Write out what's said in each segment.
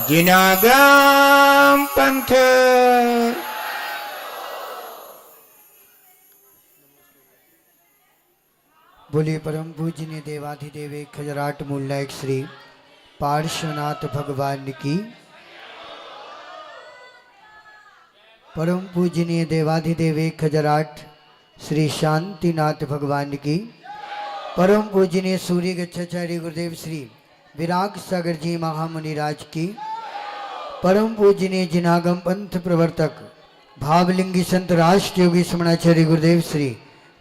जिनागम पंथ। बोलिए परम पूजनीय देवाधिदेव एक खजराट मूलनायक श्री पार्श्वनाथ भगवान की। परम पूजनीय देवाधिदेव एक खजराट श्री शांतिनाथ भगवान की। परम पूजनीय सूर्य गच्छाचार्य गुरुदेव श्री विराग सागर जी महामुनिराज की। परम पूजनीय जिनागम पंथ प्रवर्तक भावलिंगी संत राष्ट्र योगी समणाचार्य गुरुदेव श्री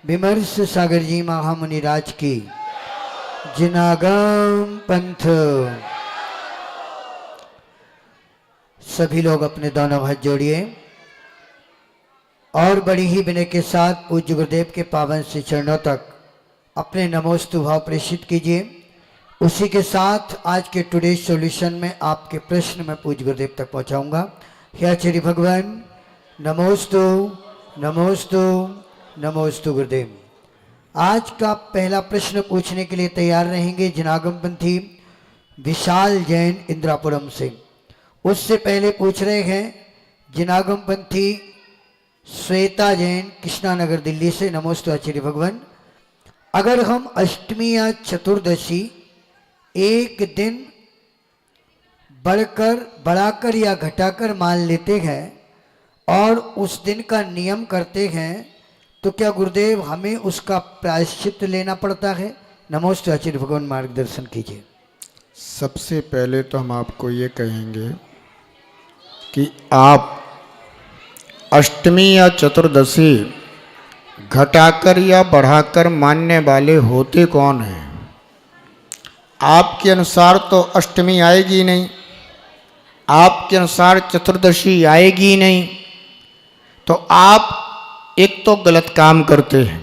विमर्श सागर जी महामुनिराज की। जिनागम पंथ। सभी लोग अपने दोनों हाथ जोड़िए और बड़ी ही विनय के साथ पूज्य गुरुदेव के पावन से चरणों तक अपने नमोस्तु भाव प्रेषित कीजिए। उसी के साथ आज के टुडे सॉल्यूशन में आपके प्रश्न मैं पूज्य गुरुदेव तक पहुंचाऊंगा। हे आचार्य भगवान नमोस्तु नमोस्तु नमोस्तु गुरुदेव। आज का पहला प्रश्न पूछने के लिए तैयार रहेंगे जिनागम पंथी विशाल जैन इंद्रापुरम से। उससे पहले पूछ रहे हैं जिनागम पंथी श्वेता जैन कृष्णानगर दिल्ली से। नमोस्तु आचार्य भगवान। अगर हम अष्टमी या चतुर्दशी एक दिन बढ़ाकर या घटाकर मान लेते हैं और उस दिन का नियम करते हैं तो क्या गुरुदेव हमें उसका प्रायश्चित लेना पड़ता है? नमोस्तु आचार्य भगवान, मार्गदर्शन कीजिए। सबसे पहले तो हम आपको ये कहेंगे कि आप अष्टमी या चतुर्दशी घटाकर या बढ़ाकर मानने वाले होते कौन हैं? आपके अनुसार तो अष्टमी आएगी नहीं, आपके अनुसार चतुर्दशी आएगी नहीं, तो आप एक तो गलत काम करते हैं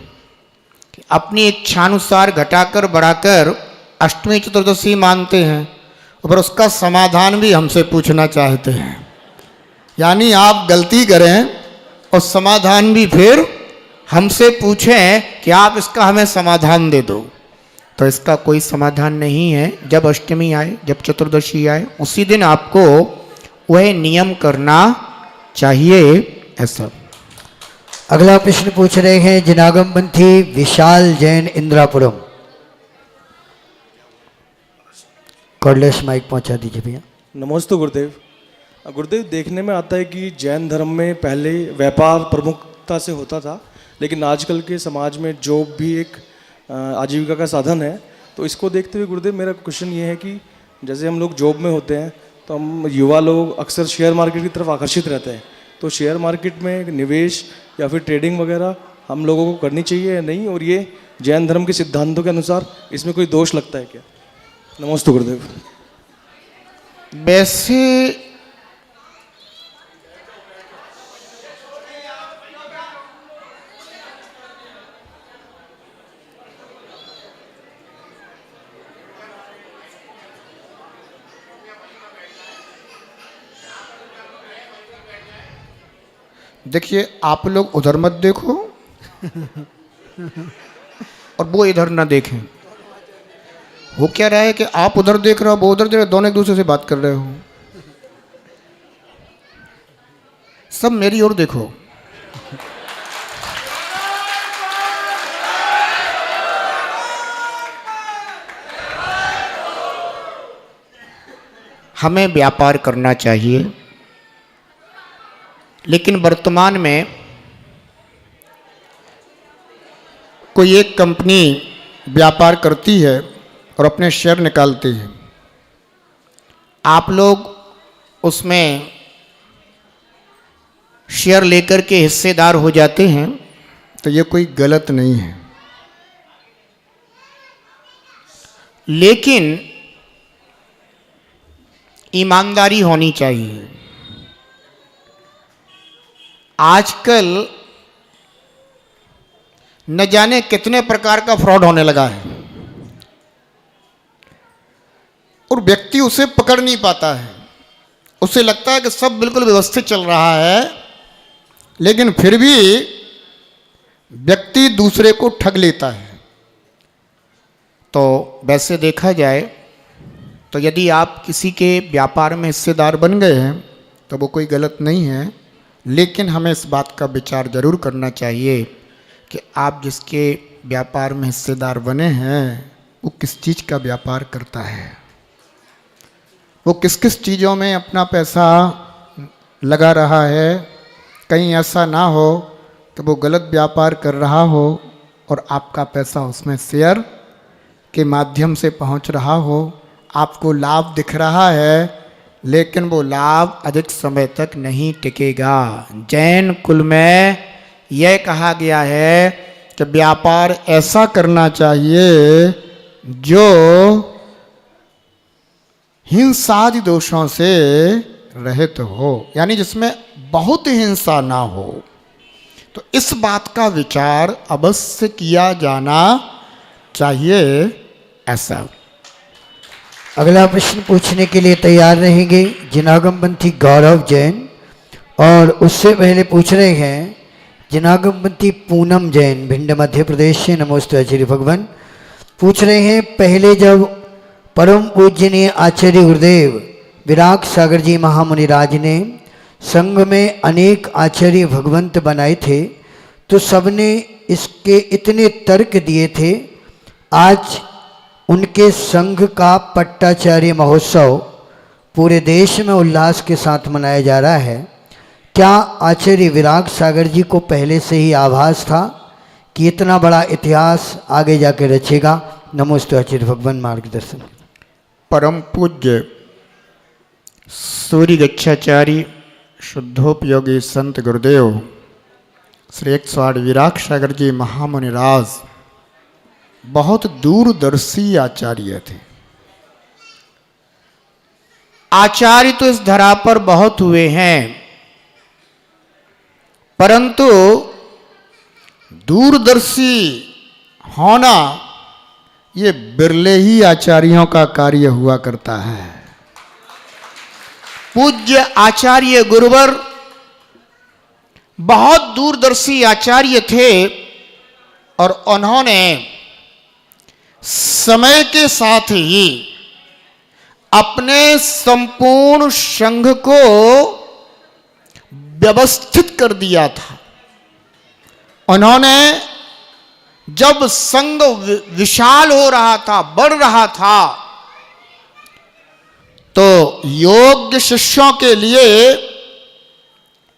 कि अपनी इच्छानुसार घटाकर बढ़ाकर अष्टमी चतुर्दशी मानते हैं और उसका समाधान भी हमसे पूछना चाहते हैं। यानी आप गलती करें और समाधान भी फिर हमसे पूछें कि आप इसका हमें समाधान दे दो। तो इसका कोई समाधान नहीं है। जब अष्टमी आए, जब चतुर्दशी आए, उसी दिन आपको वह नियम करना चाहिए। ऐसा अगला प्रश्न पूछ रहे हैं जिनागम पंथी विशाल जैन इंद्रापुरम। कॉर्डलेस माइक पहुंचा दीजिए भैया। नमस्ते गुरुदेव। गुरुदेव, देखने में आता है कि जैन धर्म में पहले व्यापार प्रमुखता से होता था, लेकिन आजकल के समाज में जॉब भी एक आजीविका का साधन है। तो इसको देखते हुए गुरुदेव मेरा क्वेश्चन ये है कि जैसे हम लोग जॉब में होते हैं तो हम युवा लोग अक्सर शेयर मार्केट की तरफ आकर्षित रहते हैं। तो शेयर मार्केट में निवेश या फिर ट्रेडिंग वगैरह हम लोगों को करनी चाहिए या नहीं, और ये जैन धर्म के सिद्धांतों के अनुसार इसमें कोई दोष लगता है क्या? नमस्ते गुरुदेव। वैसे देखिए, आप लोग उधर मत देखो और वो इधर ना देखें। वो क्या रहा है कि आप उधर देख रहे हो, वो उधर देख रहे हो, दोनों एक दूसरे से बात कर रहे हो। सब मेरी ओर देखो। हमें व्यापार करना चाहिए, लेकिन वर्तमान में कोई एक कंपनी व्यापार करती है और अपने शेयर निकालती है। आप लोग उसमें शेयर लेकर के हिस्सेदार हो जाते हैं, तो ये कोई गलत नहीं है। लेकिन ईमानदारी होनी चाहिए। आजकल न जाने कितने प्रकार का फ्रॉड होने लगा है और व्यक्ति उसे पकड़ नहीं पाता है। उसे लगता है कि सब बिल्कुल व्यवस्थित चल रहा है, लेकिन फिर भी व्यक्ति दूसरे को ठग लेता है। तो वैसे देखा जाए तो तो यदि आप किसी के व्यापार में हिस्सेदार बन गए हैं तो वो कोई गलत नहीं है, लेकिन हमें इस बात का विचार जरूर करना चाहिए कि आप जिसके व्यापार में हिस्सेदार बने हैं वो किस चीज़ का व्यापार करता है, वो किस किस चीज़ों में अपना पैसा लगा रहा है। कहीं ऐसा ना हो कि वो गलत व्यापार कर रहा हो और आपका पैसा उसमें शेयर के माध्यम से पहुंच रहा हो, आपको लाभ दिख रहा है लेकिन वो लाभ अधिक समय तक नहीं टिकेगा। जैन कुल में यह कहा गया है कि व्यापार ऐसा करना चाहिए जो हिंसादि दोषों से रहित हो, यानी जिसमें बहुत हिंसा ना हो। तो इस बात का विचार अवश्य किया जाना चाहिए। ऐसा अगला प्रश्न पूछने के लिए तैयार रहेंगे जिनागमपंथी गौरव जैन, और उससे पहले पूछ रहे हैं जिनागमपंथी पूनम जैन भिंड मध्य प्रदेश से। नमोस्तु आचार्य भगवान। पूछ रहे हैं, पहले जब परम पूजनीय आचार्य गुरुदेव विराग सागर जी महामुनिराज ने संघ में अनेक आचार्य भगवंत बनाए थे तो सबने इसके इतने तर्क दिए थे। आज उनके संघ का पट्टाचार्य महोत्सव पूरे देश में उल्लास के साथ मनाया जा रहा है। क्या आचार्य विराग सागर जी को पहले से ही आभास था कि इतना बड़ा इतिहास आगे जाके रचेगा? नमोस्तु आचार्य भगवान, मार्गदर्शन। परम पूज्य सूर्य गच्छाचार्य शुद्धोपयोगी संत गुरुदेव श्री 108 विराग सागर जी महामुनिराज बहुत दूरदर्शी आचार्य थे। आचार्य तो इस धरा पर बहुत हुए हैं, परंतु दूरदर्शी होना ये बिरले ही आचार्यों का कार्य हुआ करता है। पूज्य आचार्य गुरुवर बहुत दूरदर्शी आचार्य थे और उन्होंने समय के साथ ही अपने संपूर्ण संघ को व्यवस्थित कर दिया था। उन्होंने जब संघ विशाल हो रहा था, बढ़ रहा था, तो योग्य शिष्यों के लिए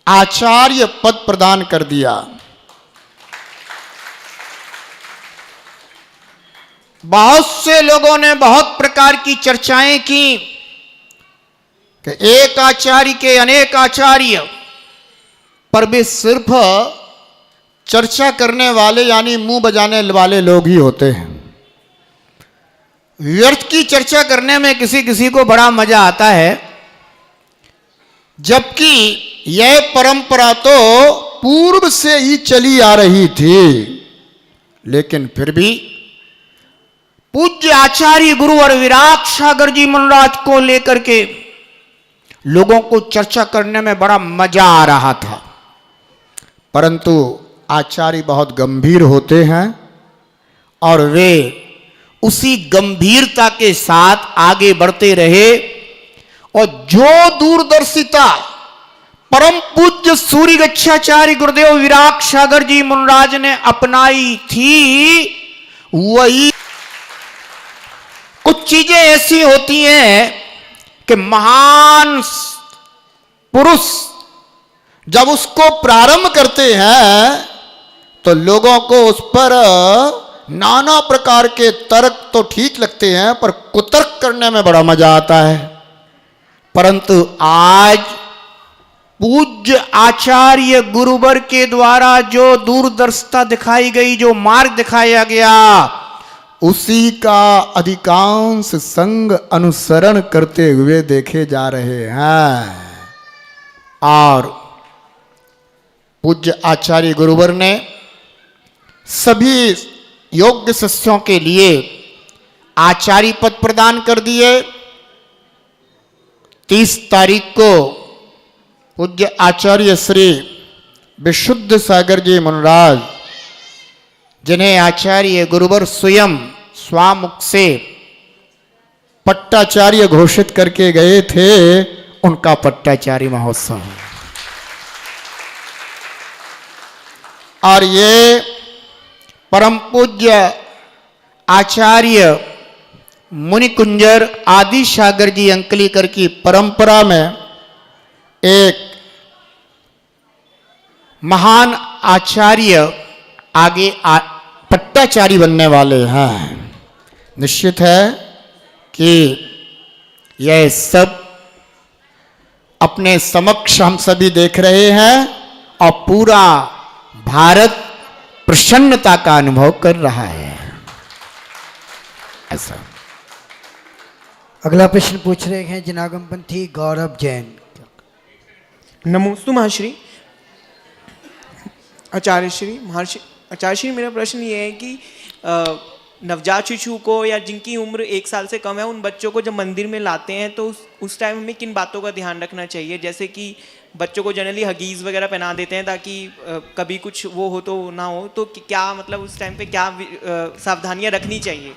आचार्य पद प्रदान कर दिया। बहुत से लोगों ने बहुत प्रकार की चर्चाएं की कि एक आचार्य के अनेक आचार्य, पर वे सिर्फ चर्चा करने वाले यानी मुंह बजाने वाले लोग ही होते हैं। व्यर्थ की चर्चा करने में किसी किसी को बड़ा मजा आता है, जबकि यह परंपरा तो पूर्व से ही चली आ रही थी। लेकिन फिर भी पूज्य आचार्य गुरुवर विराग सागर जी महाराज को लेकर के लोगों को चर्चा करने में बड़ा मजा आ रहा था। परंतु आचार्य बहुत गंभीर होते हैं और वे उसी गंभीरता के साथ आगे बढ़ते रहे, और जो दूरदर्शिता परम पूज्य सूर्य गच्छाचार्य गुरुदेव विराग सागर जी महाराज ने अपनाई थी, वही कुछ चीजें ऐसी होती हैं कि महान पुरुष जब उसको प्रारंभ करते हैं तो लोगों को उस पर नाना प्रकार के तर्क तो ठीक लगते हैं, पर कुतर्क करने में बड़ा मजा आता है। परंतु आज पूज्य आचार्य गुरुवर के द्वारा जो दूरदर्शिता दिखाई गई, जो मार्ग दिखाया गया, उसी का अधिकांश संघ अनुसरण करते हुए देखे जा रहे हैं। और पूज्य आचार्य गुरुवर ने सभी योग्य शिष्यों के लिए आचार्य पद प्रदान कर दिए। 30 तारीख को पूज्य आचार्य श्री विशुद्ध सागर जी महाराज, जिन्हें आचार्य गुरुवर स्वयं स्वामुख से पट्टाचार्य घोषित करके गए थे, उनका पट्टाचार्य महोत्सव। और ये परम पूज्य आचार्य मुनिकुंजर आदि सागर जी अंकलीकर की परंपरा में एक महान आचार्य आगे पट्टाचार्य बनने वाले हैं। निश्चित है कि यह सब अपने समक्ष हम सभी देख रहे हैं और पूरा भारत प्रसन्नता का अनुभव कर रहा है। ऐसा अगला प्रश्न पूछ रहे हैं जनागमपंथी गौरव जैन। नमोस्तु महर्षि आचार्य श्री महर्षि आचार्य श्री, मेरा प्रश्न ये है कि नवजात शिशु को या जिनकी उम्र 1 साल से कम है, उन बच्चों को जब मंदिर में लाते हैं तो उस टाइम हमें किन बातों का ध्यान रखना चाहिए? जैसे कि बच्चों को जनरली हगीज़ वगैरह पहना देते हैं ताकि कभी कुछ वो हो तो ना हो, तो क्या मतलब उस टाइम पे क्या सावधानियां रखनी चाहिए?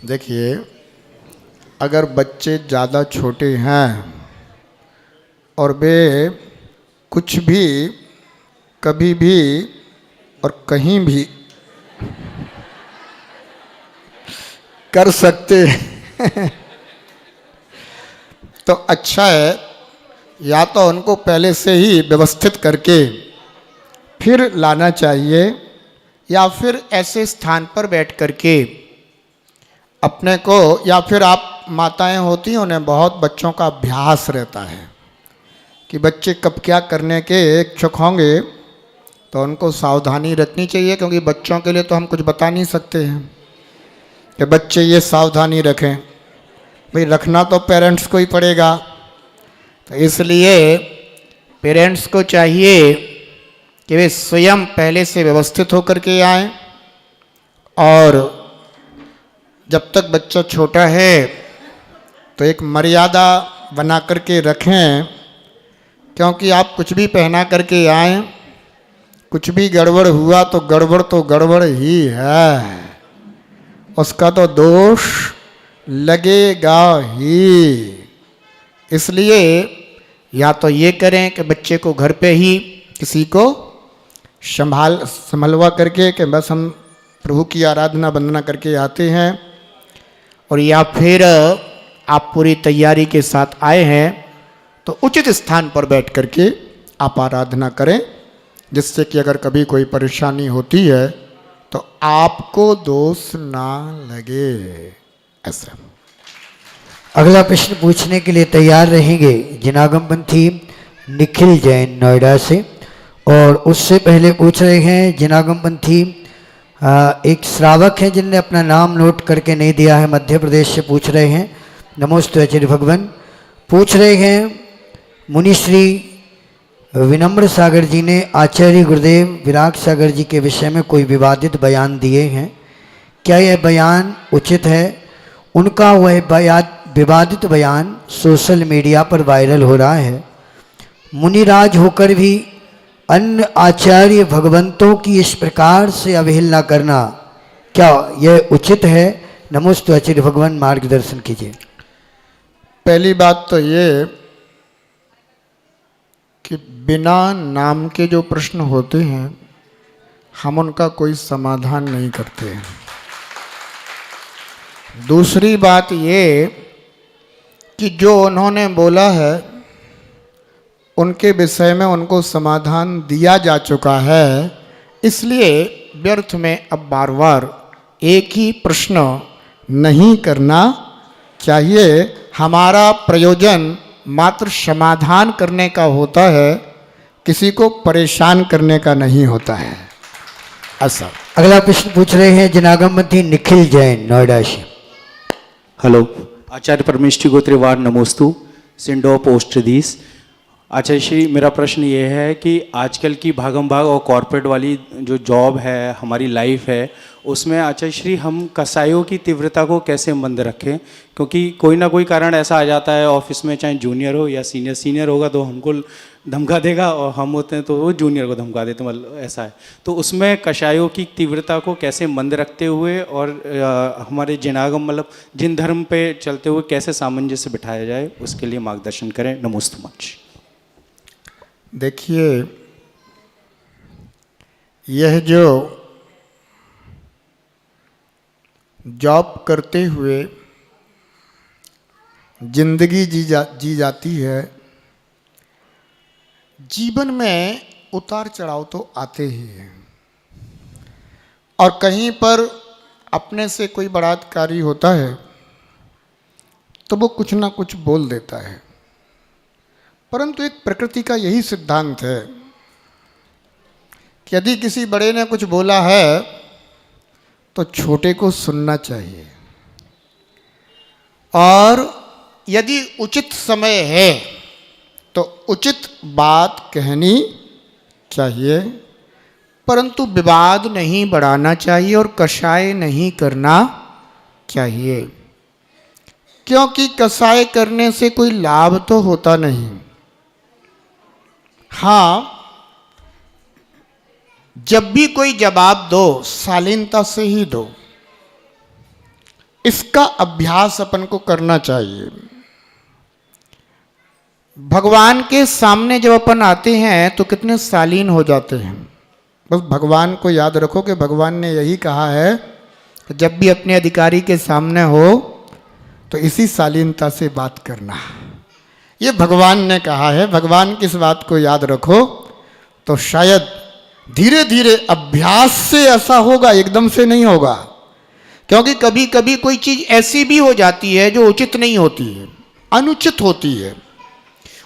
देखिए, अगर बच्चे ज़्यादा छोटे हैं और वे कुछ भी कभी भी और कहीं भी कर सकते हैं तो अच्छा है, या तो उनको पहले से ही व्यवस्थित करके फिर लाना चाहिए, या फिर ऐसे स्थान पर बैठ करके अपने को, या फिर आप माताएं होती हैं, उन्हें बहुत बच्चों का अभ्यास रहता है कि बच्चे कब क्या करने के इच्छुक होंगे, तो उनको सावधानी रखनी चाहिए, क्योंकि बच्चों के लिए तो हम कुछ बता नहीं सकते हैं कि बच्चे ये सावधानी रखें। भाई रखना तो पेरेंट्स को ही पड़ेगा, तो इसलिए पेरेंट्स को चाहिए कि वे स्वयं पहले से व्यवस्थित होकर के आएं, और जब तक बच्चा छोटा है तो एक मर्यादा बना करके रखें, क्योंकि आप कुछ भी पहना करके आएं, कुछ भी गड़बड़ हुआ तो गड़बड़ ही है, उसका तो दोष लगेगा ही। इसलिए या तो ये करें कि बच्चे को घर पे ही किसी को संभलवा करके कि बस हम प्रभु की आराधना वंदना करके आते हैं, और या फिर आप पूरी तैयारी के साथ आए हैं तो उचित स्थान पर बैठ करके आप आराधना करें, जिससे कि अगर कभी कोई परेशानी होती है तो आपको दोष ना लगे। ऐसा अगला प्रश्न पूछने के लिए तैयार रहेंगे जनागमपंथी निखिल जैन नोएडा से, और उससे पहले पूछ रहे हैं जनागमपंथी एक श्रावक हैं जिनने अपना नाम नोट करके नहीं दिया है, मध्य प्रदेश से पूछ रहे हैं। नमोस्तु आचार्य भगवान। पूछ रहे हैं मुनिश्री विनम्र सागर जी ने आचार्य गुरुदेव विराग सागर जी के विषय में कोई विवादित बयान दिए हैं, क्या यह बयान उचित है? उनका वह विवादित बयान सोशल मीडिया पर वायरल हो रहा है। मुनिराज होकर भी अन्य आचार्य भगवंतों की इस प्रकार से अवहेलना करना, क्या यह उचित है? नमोस्तु आचार्य भगवान, मार्गदर्शन कीजिए। पहली बात तो ये कि बिना नाम के जो प्रश्न होते हैं हम उनका कोई समाधान नहीं करते हैं। दूसरी बात ये कि जो उन्होंने बोला है उनके विषय में उनको समाधान दिया जा चुका है, इसलिए व्यर्थ में अब बार बार एक ही प्रश्न नहीं करना चाहिए। हमारा प्रयोजन मात्र समाधान करने का होता है, किसी को परेशान करने का नहीं होता है। ऐसा अगला प्रश्न पूछ रहे हैं जनागमपंथी निखिल जैन नोएडा से। हेलो आचार्य परमेष्ठी गोत्रे वार नमोस्तु सिंडो पोस्ट दीस। अच्छा श्री, मेरा प्रश्न ये है कि आजकल की भागम भाग और कॉर्पोरेट वाली जो जॉब है, हमारी लाइफ है, उसमें आचार्य श्री हम कसाईयों की तीव्रता को कैसे मंद रखें? क्योंकि कोई ना कोई कारण ऐसा आ जाता है ऑफिस में, चाहे जूनियर हो या सीनियर। सीनियर होगा तो हमको धमका देगा और हम होते हैं तो वो जूनियर को धमका देते, मतलब ऐसा है। तो उसमें कसाईयों की तीव्रता को कैसे मंद रखते हुए और हमारे जिनागम मतलब जिन धर्म पे चलते हुए कैसे सामंजस्य बिठाया जाए, उसके लिए मार्गदर्शन करें। नमोस्तु मंच। देखिए, यह जो जॉब करते हुए जिंदगी जी जाती है, जीवन में उतार चढ़ाव तो आते ही हैं, और कहीं पर अपने से कोई बड़ा अधिकारी होता है तो वो कुछ ना कुछ बोल देता है। परंतु एक प्रकृति का यही सिद्धांत है कि यदि किसी बड़े ने कुछ बोला है तो छोटे को सुनना चाहिए, और यदि उचित समय है तो उचित बात कहनी चाहिए, परंतु विवाद नहीं बढ़ाना चाहिए और कषाय नहीं करना चाहिए, क्योंकि कषाय करने से कोई लाभ तो होता नहीं। हाँ, जब भी कोई जवाब दो शालीनता से ही दो, इसका अभ्यास अपन को करना चाहिए। भगवान के सामने जब अपन आते हैं तो कितने शालीन हो जाते हैं। बस भगवान को याद रखो कि भगवान ने यही कहा है कि जब भी अपने अधिकारी के सामने हो तो इसी शालीनता से बात करना। ये भगवान ने कहा है। भगवान की इस बात को याद रखो तो शायद धीरे धीरे अभ्यास से ऐसा होगा, एकदम से नहीं होगा। क्योंकि कभी कभी कोई चीज़ ऐसी भी हो जाती है जो उचित नहीं होती है, अनुचित होती है,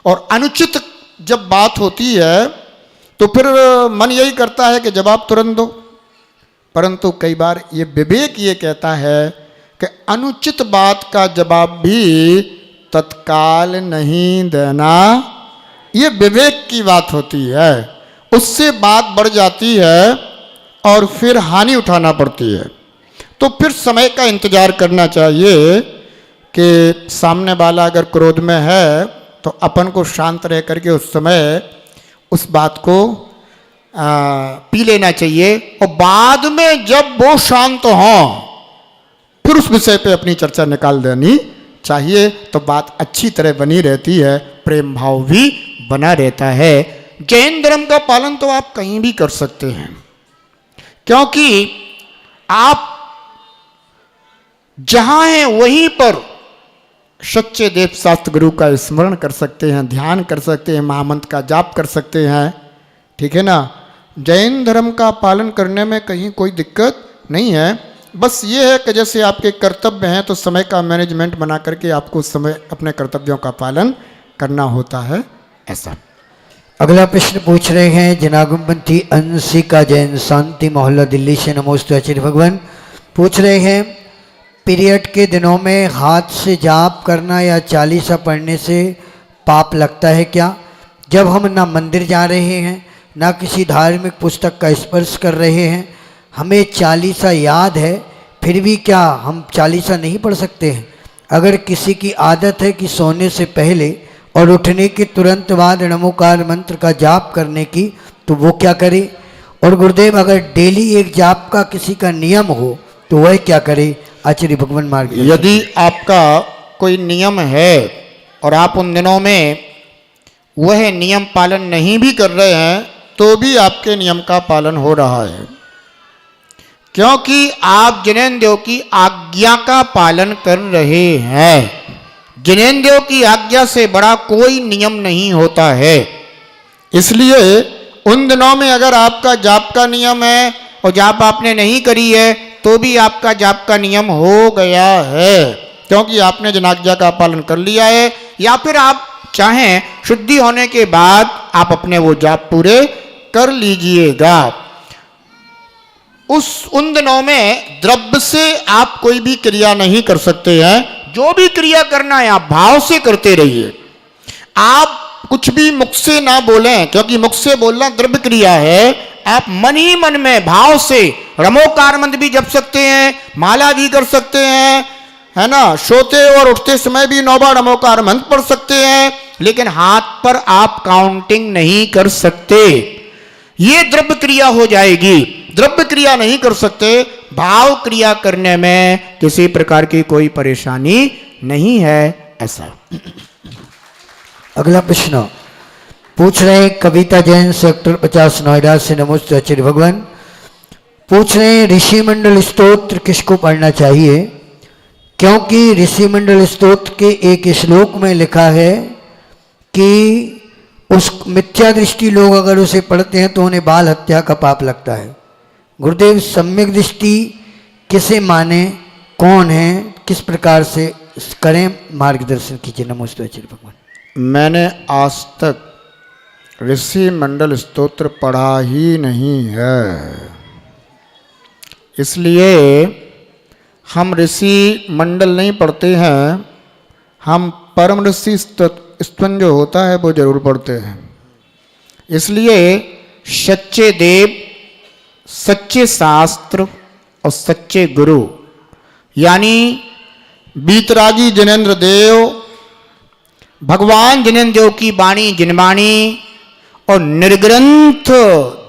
और अनुचित जब बात होती है तो फिर मन यही करता है कि जवाब तुरंत दो। परंतु कई बार ये विवेक ये कहता है कि अनुचित बात का जवाब भी तत्काल नहीं देना। ये विवेक की बात होती है, उससे बात बढ़ जाती है और फिर हानि उठाना पड़ती है। तो फिर समय का इंतजार करना चाहिए कि सामने वाला अगर क्रोध में है तो अपन को शांत रह करके उस समय उस बात को पी लेना चाहिए, और बाद में जब वो शांत हो फिर उस विषय पे अपनी चर्चा निकाल देनी चाहिए। तो बात अच्छी तरह बनी रहती है, प्रेम भाव भी बना रहता है। जैन धर्म का पालन तो आप कहीं भी कर सकते हैं, क्योंकि आप जहां हैं वहीं पर सच्चे देव शास्त्र गुरु का स्मरण कर सकते हैं, ध्यान कर सकते हैं, महामंत्र का जाप कर सकते हैं। ठीक है ना। जैन धर्म का पालन करने में कहीं कोई दिक्कत नहीं है। बस ये है कि जैसे आपके कर्तव्य हैं तो समय का मैनेजमेंट बना करके आपको उस समय अपने कर्तव्यों का पालन करना होता है, ऐसा। अगला प्रश्न पूछ रहे हैं जनागमपंथी अंशिका जैन, शांति मोहल्ला, दिल्ली से। नमोस्तु आचार्य भगवान। पूछ रहे हैं, पीरियड के दिनों में हाथ से जाप करना या चालीसा पढ़ने से पाप लगता है क्या? जब हम ना मंदिर जा रहे हैं ना किसी धार्मिक पुस्तक का स्पर्श कर रहे हैं, हमें चालीसा याद है, फिर भी क्या हम चालीसा नहीं पढ़ सकते हैं? अगर किसी की आदत है कि सोने से पहले और उठने के तुरंत बाद नमोकार मंत्र का जाप करने की, तो वो क्या करे? और गुरुदेव, अगर डेली एक जाप का किसी का नियम हो तो वह क्या करे? आचार्य भगवान मार्ग। यदि आपका कोई नियम है और आप उन दिनों में वह नियम पालन नहीं भी कर रहे हैं तो भी आपके नियम का पालन हो रहा है, क्योंकि आप जिनेंद्रियों की आज्ञा का पालन कर रहे हैं। जिनेंद्रियों की आज्ञा से बड़ा कोई नियम नहीं होता है। इसलिए उन दिनों में अगर आपका जाप का नियम है और जाप आपने नहीं करी है तो भी आपका जाप का नियम हो गया है, क्योंकि आपने जनाज्ञा का पालन कर लिया है। या फिर आप चाहें शुद्धि होने के बाद आप अपने वो जाप पूरे कर लीजिएगा। उन दिनों में द्रव्य से आप कोई भी क्रिया नहीं कर सकते हैं। जो भी क्रिया करना है आप भाव से करते रहिए। आप कुछ भी मुख से ना बोलें, क्योंकि मुख से बोलना द्रव्य क्रिया है। आप मन ही मन में भाव से रमोकार मंत्र भी जप सकते हैं, माला भी कर सकते हैं, है ना। सोते और उठते समय भी 9 बार रमोकार मंत्र पढ़ सकते हैं, लेकिन हाथ पर आप काउंटिंग नहीं कर सकते। ये द्रव्य क्रिया हो जाएगी। द्रव्य क्रिया नहीं कर सकते, भाव क्रिया करने में किसी प्रकार की कोई परेशानी नहीं है, ऐसा। अगला प्रश्न पूछ रहे हैं कविता जैन, सेक्टर 50 नोएडा से। नमोस्तु आचार्य भगवान। पूछ रहे हैं ऋषि मंडल स्तोत्र किसको पढ़ना चाहिए, क्योंकि ऋषि मंडल स्तोत्र के एक श्लोक में लिखा है कि उस मिथ्या दृष्टि लोग अगर उसे पढ़ते हैं तो उन्हें बाल हत्या का पाप लगता है। गुरुदेव सम्यक दृष्टि किसे माने, कौन है, किस प्रकार से करें, मार्गदर्शन कीजिए। नमोस्तु आचार्य भगवान। मैंने आज तक ऋषि मंडल स्तोत्र पढ़ा ही नहीं है, इसलिए हम ऋषि मंडल नहीं पढ़ते हैं। हम परम ऋषि स्तवन जो होता है वो जरूर पढ़ते हैं। इसलिए सच्चे देव, सच्चे शास्त्र और सच्चे गुरु यानी बीतरागी जिनेन्द्र देव, भगवान जिनेन्द्र देव की वाणी जिनवाणी और निर्ग्रंथ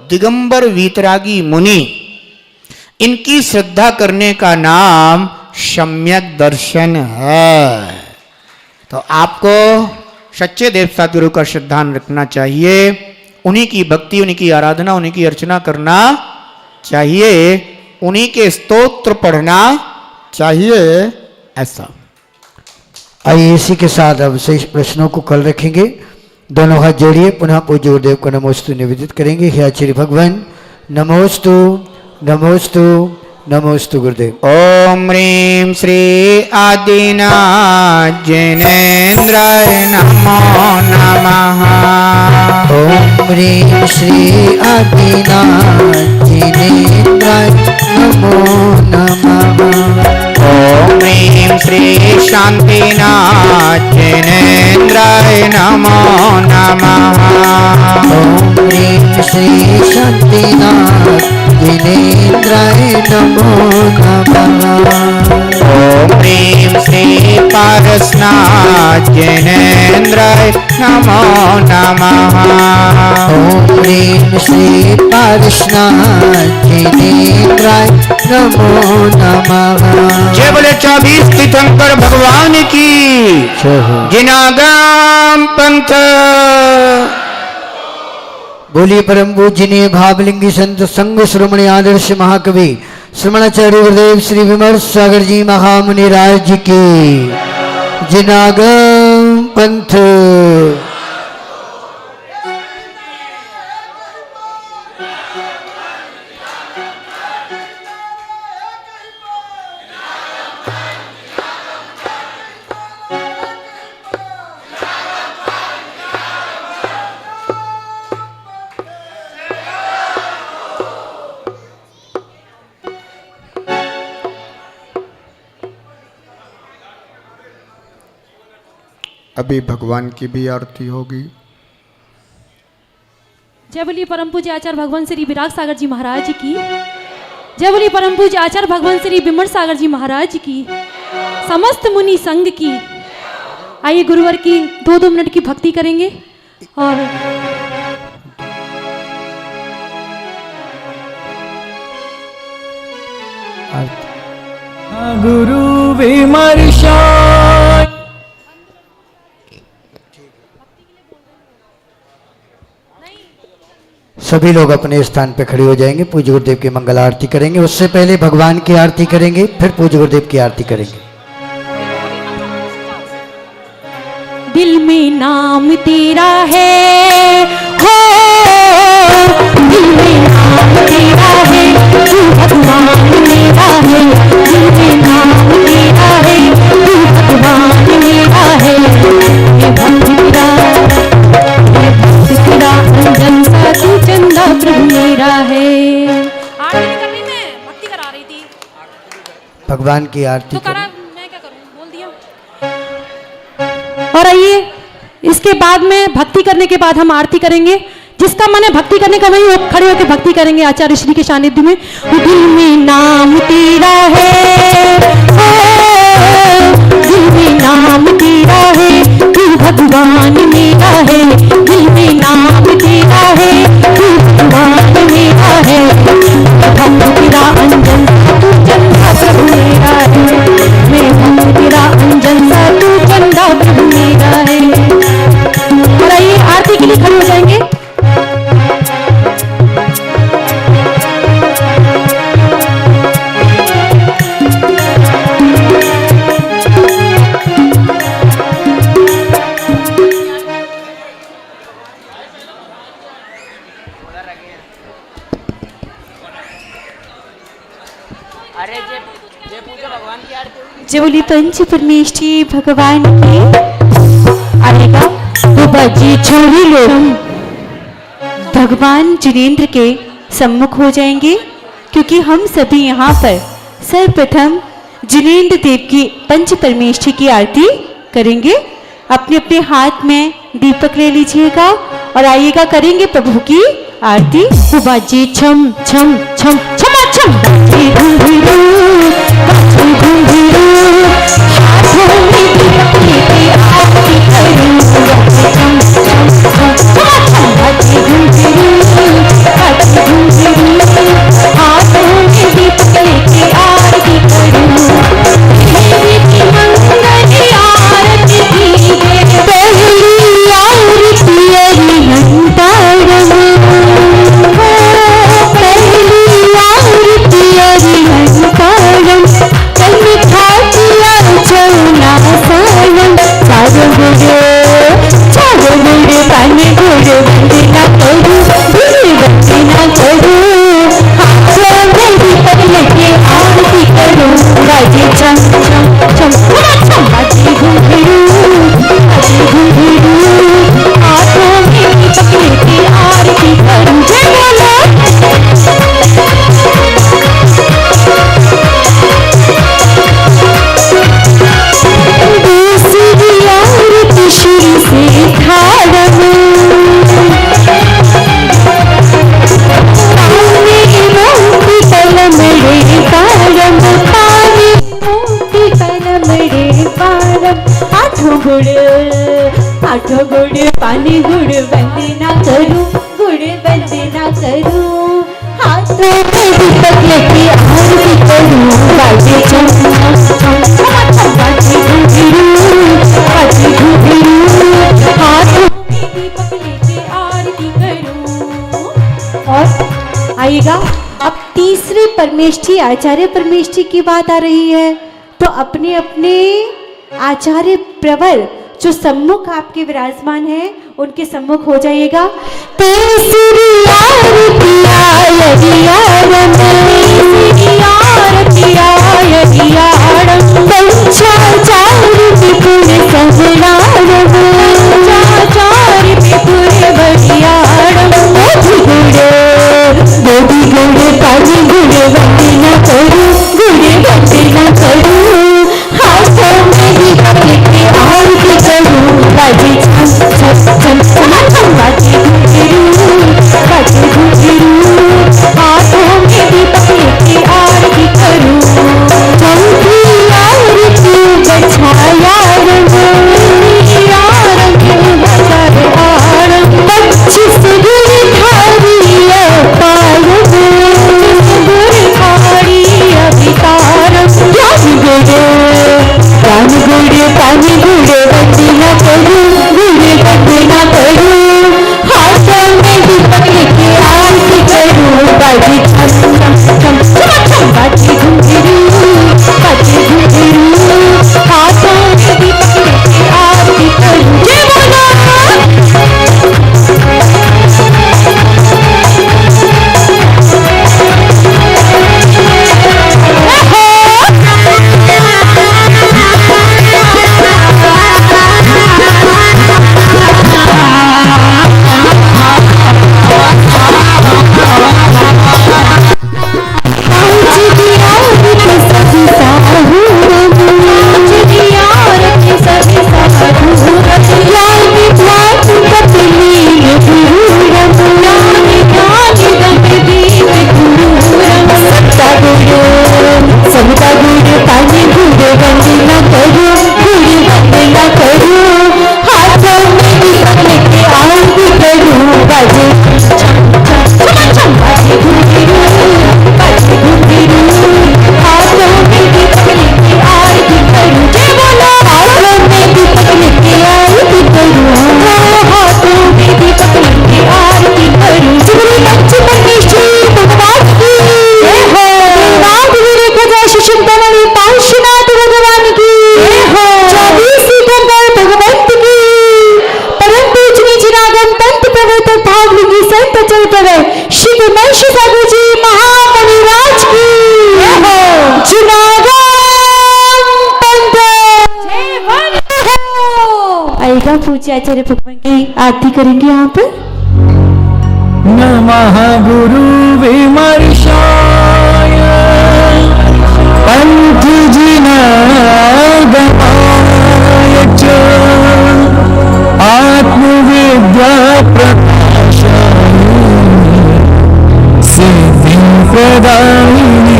दिगंबर वीतरागी मुनि, इनकी श्रद्धा करने का नाम सम्यक दर्शन है। तो आपको सच्चे देवता गुरु का श्रद्धान रखना चाहिए, उन्हीं की भक्ति, उन्हीं की आराधना, उन्हीं की अर्चना करना चाहिए, उन्हीं के स्तोत्र पढ़ना चाहिए, ऐसा। आइए इसी के साथ अब शेष प्रश्नों को कल रखेंगे। दोनों हाथ जोड़िए, पुनः पूज्य गुरुदेव को नमोस्तु निवेदित करेंगे। हे आचार्य भगवान, नमोस्तु नमोस्तु नमोस्तु गुरुदेव। ओम ह्रीं श्री आदिनाथ जिनेन्द्राय नमो नमः। ओम ह्रीं श्री आदिनाथ जिनेन्द्राय नमो नमः। ओम ह्रीं श्री शांतिनाथ जिनेन्द्राय नमो नमः। ओम ह्रीं श्री शांतिनाथ जिनेन्द्राय नमो नमः। ओम ह्रीं श्री पारसनाथ जिनेन्द्राय नमो नमः। ओम ह्रीं श्री पारसनाथ जिनेन्द्राय नमो नमः। जय बोले 24 तीर्थंकर भगवान की। जिनागम पंथ। बोलिए परम पूजनीय भावलिंगी संत संग श्रोमणी आदर्श महाकवि श्रमणाचार्य गुरुदेव श्री विमर्श सागर जी महामुनि राज जी की। जिनागम पंथ। अभी भगवान की भी आरती होगी। जय बोलिए परम पूज्य आचार्य भगवान श्री विराग सागर जी महाराज की। जय बोलिए परम पूज्य आचार्य भगवान श्री विमल सागर जी महाराज की, समस्त मुनि संघ की। आइए गुरुवर की 2-2 मिनट की भक्ति करेंगे। और गुरु विमर्शा। सभी लोग अपने स्थान पे खड़े हो जाएंगे, पूज्य गुरुदेव की मंगल आरती करेंगे। उससे पहले भगवान की आरती करेंगे, फिर पूज्य गुरुदेव की आरती करेंगे। दिल में नाम तेरा है, हो दिल में नाम तेरा है, तू भगवान मेरा है। दिल में नाम तेरा है, तू भगवान मेरा है। ये भक्त तेरा, ये भक्त तेरा, अंजन सा तू चंदा प्रभु मेरा है। आरती नहीं कर रही मैं, भक्ति करा रही थी। भगवान की आरती तो करा, करें। मैं क्या करूं, बोल दिया। और आइए इसके बाद में भक्ति करने के बाद हम आरती करेंगे। जिसका मन है भक्ति करने का वही खड़े होकर भक्ति करेंगे आचार्य श्री के सानिध्य में। दिल में नाम तेरा है, दिल में नाम तेरा है, तू भगवान मेरा है। दिल में नाम तेरा है, तू भगवान मेरा है। भक्त तेरा अंजन तू चंदा प्रभु मेरा है। मैं भक्त तेरा अंजन सा तू चंदा प्रभु मेरा है। और आइए आरती के लिए खड़े हो जाएंगे। जय बोली पंच परमेष्ठी भगवान की। आएगा तो बाजी छोड़ी लो। भगवान जिनेंद्र के सम्मुख हो जाएंगे क्योंकि हम सभी यहाँ पर सर्वप्रथम जिनेंद्र देव की पंच परमेष्ठी की आरती करेंगे। अपने अपने हाथ में दीपक ले लीजिएगा और आइएगा करेंगे प्रभु की आरती। तो बाजी छम छम छम छमा छम बाजी घुंघरू बाजी घुंघरू हाथों में दीपक लेके आरती करूं। छम छम छम छमा छम बाजी घुंघरू बाजी घुंघरू हाथों में दीपक लेके आरती करूं। मेरी की मंगल आरती की पहली आरती अरी घंटाड़म। पहली आरती अरी घंटाड़म कल खातिया चौना सायम। चारो गुड़ पानी गुड़ वंदना करूं गुड़ वंदना करूं। हाथों में दीपक लेके आरती करूं। बाजी छम छम छम छम बाजी घुंघरू बाजी घुंघरू हाथों में दीपक लेके आरती करूं। जय बोलो दूसरी आरती श्री से धारम। पानी मोती कलम रे पारम पानी मोती कलम रे पारम। आठों गुड़ पानी गुड़ वंदना करूं गुड़ वंदना करूं। हाथों में दीपक लेके आरती करूं। बाजी छम छम छम बाजी घुंघरू बाजी घुंघरू हाथों में दीपक लेके आरती करूं। और आइएगा अब तीसरे परमेष्ठी आचार्य परमेष्ठी की बात आ रही है तो अपने अपने आचार्य प्रवर जो सम्मुख आपके विराजमान है उनके सम्मुख हो जाइएगा। तीसरी आरती आरती आरम तीसरी आरती आरती आरम पंचाचार्य विपुल सहनारम पंचाचार्य विपुल बड़ियारम। बोधी गुड़ पानी गुड़ वंदना करूं गुड़ वंदना करूं। हाथों में दीपक लेके आरती करूं। बाजी छम छम छम छम बाजी घुंघरू बाजी घुंघरू हाथों में दीपक लेके आरती करूं। चमकी आरती बछाया रंग नीला रंग हजार आरम। 25 गिरधारी अपारम 25 गिरधारी अवतारम। ज्ञान गुड़ पानी गुड़ वंदना करूं गुड़ वंदना करूं। देवे श्री महर्षि साधु जी महामुनिराज की जुनागढ़ पंथ आएगा। पूज्य आचार्य भगवान की आरती करेंगे यहाँ पर। नमः गुरु विमर्शाय पंथ जिनागमाय च आत्मविद्या प्रकाशाय सिद्धि प्रदायिनी।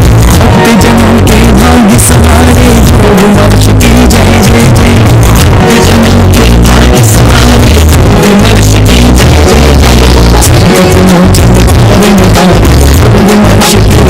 भक्त जनों के भाग्य सवारे योग मोक्ष की जय जय जय। भक्त जनों के भाग्य सवारे योग मोक्ष की जय जय जय। योग मोक्ष योग मोक्ष की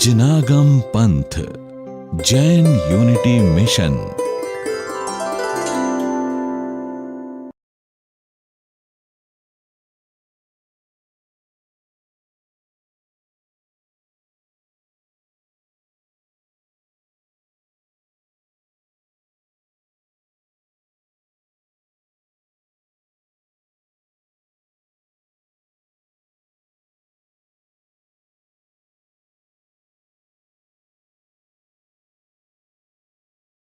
जिनागम पंथ जैन यूनिटी मिशन।